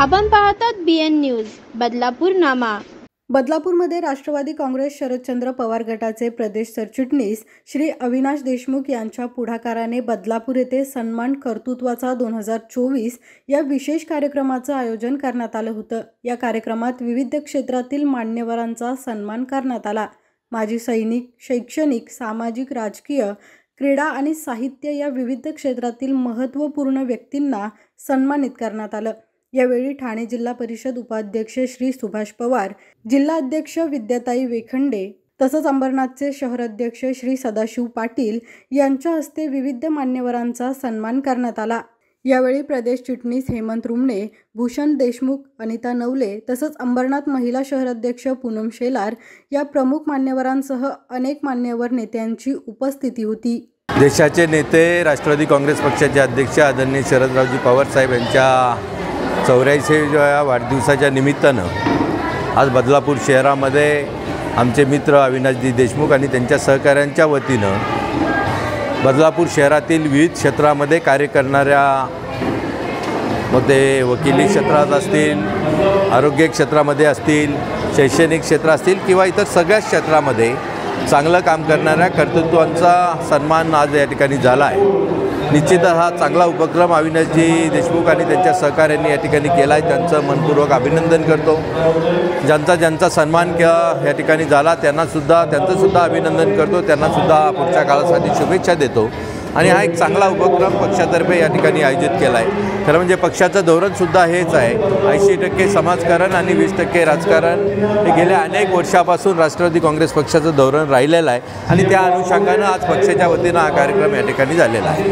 आपण पाहतात BN news Badlapur नामा। बदलापूरमध्ये राष्ट्रवादी काँग्रेस शरदचंद्र पवार गटाचे प्रदेश सरचिटणीस श्री अविनाश देशमुख यांच्या पुढाकाराने बदलापूर येथे सन्मान कर्तृत्वाचा 2024 या विशेष कार्यक्रमाचं आयोजन करण्यात आलं होतं। या कार्यक्रमात विविध क्षेत्रातील मान्यवरांचा सन्मान करण्यात आला। माजी सैनिक, शैक्षणिक, सामाजिक, राजकीय, क्रीडा आणि साहित्य या विविध क्षेत्रातील महत्त्वपूर्ण व्यक्तींना सन्मानित करण्यात आलं। यावेळी ठाणे जिल्हा परिषद उपाध्यक्ष श्री सुभाष पवार, जिल्हा अध्यक्ष विद्याताई वेखंडे तसंच अंबरनाथचे शहराध्यक्ष श्री सदाशिव पाटील यांच्या हस्ते विविध मान्यवरांचा सन्मान करण्यात आला। यावेळी प्रदेश चिटणीस हेमंत रुमणे, भूषण देशमुख, अनिता नवले तसंच अंबरनाथ महिला शहराध्यक्ष पूनम शेलार या प्रमुख मान्यवरांसह अनेक मान्यवर नेत्यांची उपस्थिती होती। देशाचे नेते, राष्ट्रवादी काँग्रेस पक्षाचे अध्यक्ष आदरणीय शरदरावजी पवार साहेब यांच्या 84व्या वाढदिवसाच्या निमित्तानं आज बदलापूर शहरामध्ये आमचे मित्र अविनाशजी देशमुख आणि त्यांच्या सहकाऱ्यांच्या वतीनं बदलापूर शहरातील विविध क्षेत्रामध्ये कार्य करणाऱ्या, मग ते वकिली क्षेत्रात असतील, आरोग्य क्षेत्रामध्ये असतील, शैक्षणिक क्षेत्र असतील किंवा इतर सगळ्याच क्षेत्रामध्ये चांगलं काम करणाऱ्या कर्तृत्वांचा सन्मान आज या ठिकाणी झाला आहे। निश्चितच हा चांगला उपक्रम अविनाशजी देशमुख आणि त्यांच्या सहकाऱ्यांनी या ठिकाणी केला आहे। त्यांचं मनपूर्वक अभिनंदन करतो। ज्यांचा सन्मान या ठिकाणी झाला त्यांचं सुद्धा अभिनंदन करतो। त्यांनासुद्धा पुढच्या काळासाठी शुभेच्छा देतो आणि हा एक चांगला उपक्रम पक्षातर्फे या ठिकाणी आयोजित केला आहे। खरं म्हणजे पक्षाचं धोरणसुद्धा हेच आहे, 80% समाजकारण आणि 20% राजकारण। हे गेल्या अनेक वर्षापासून राष्ट्रवादी काँग्रेस पक्षाचं धोरण राहिलेलं आहे आणि त्या अनुषंगानं आज पक्षाच्या वतीनं हा कार्यक्रम या ठिकाणी झालेला आहे।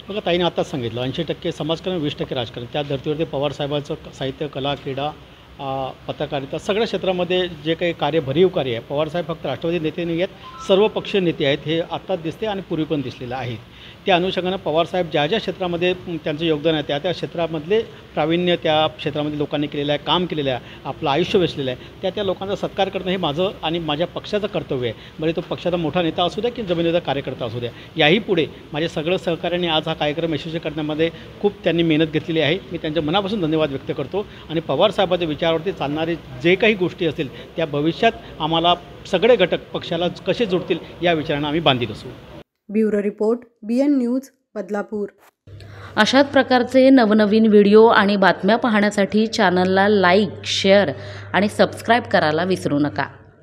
बघा, ताईने आताच सांगितलं 80% समाजकारण, 20% राजकारण। त्या धर्तीवरती पवारसाहेबांचं साहित्य, कला, क्रीडा, पत्रकारिता सगळ्या क्षेत्रामध्ये जे काही भरीव कार्य आहे। पवारसाहेब फक्त राष्ट्रवादी नेते नाही आहेत, सर्व पक्षीय नेते आहेत, हे आत्ताच दिसते आणि पूर्वी पण दिसलेलं आहे। त्या अनुषंगानं पवारसाहेब ज्या क्षेत्रामध्ये त्यांचं योगदान आहे त्या क्षेत्रामधले प्रावीण्य, त्या क्षेत्रामध्ये लोकांनी केलेलं आहे, काम केलेलं आहे, आपलं आयुष्य वेचलेलं आहे, त्या लोकांचा सत्कार करणं हे माझं आणि माझ्या पक्षाचं कर्तव्य आहे। बरे तो पक्षाचा मोठा नेता असू द्या की जमिनीचा कार्यकर्ता असू द्या, याही पुढे माझे सगळं सहकार्याने आज हा कार्यक्रम यशस्वी करण्यामध्ये खूप त्यांनी मेहनत घेतलेली आहे। मी त्यांच्या मनापासून धन्यवाद व्यक्त करतो आणि पवारसाहेबांच्या विचारावरती चालणारे जे काही गोष्टी असतील त्या भविष्यात आम्हाला सगळे घटक पक्षाला कसे जोडतील या विचारानं आम्ही बांधील असू। Bureau report BN news Badlapur. अशाच प्रकारचे नवनवीन व्हिडिओ आणि बातम्या पाहण्यासाठी चॅनलला लाईक, शेअर आणि सबस्क्राईब करायला विसरू नका।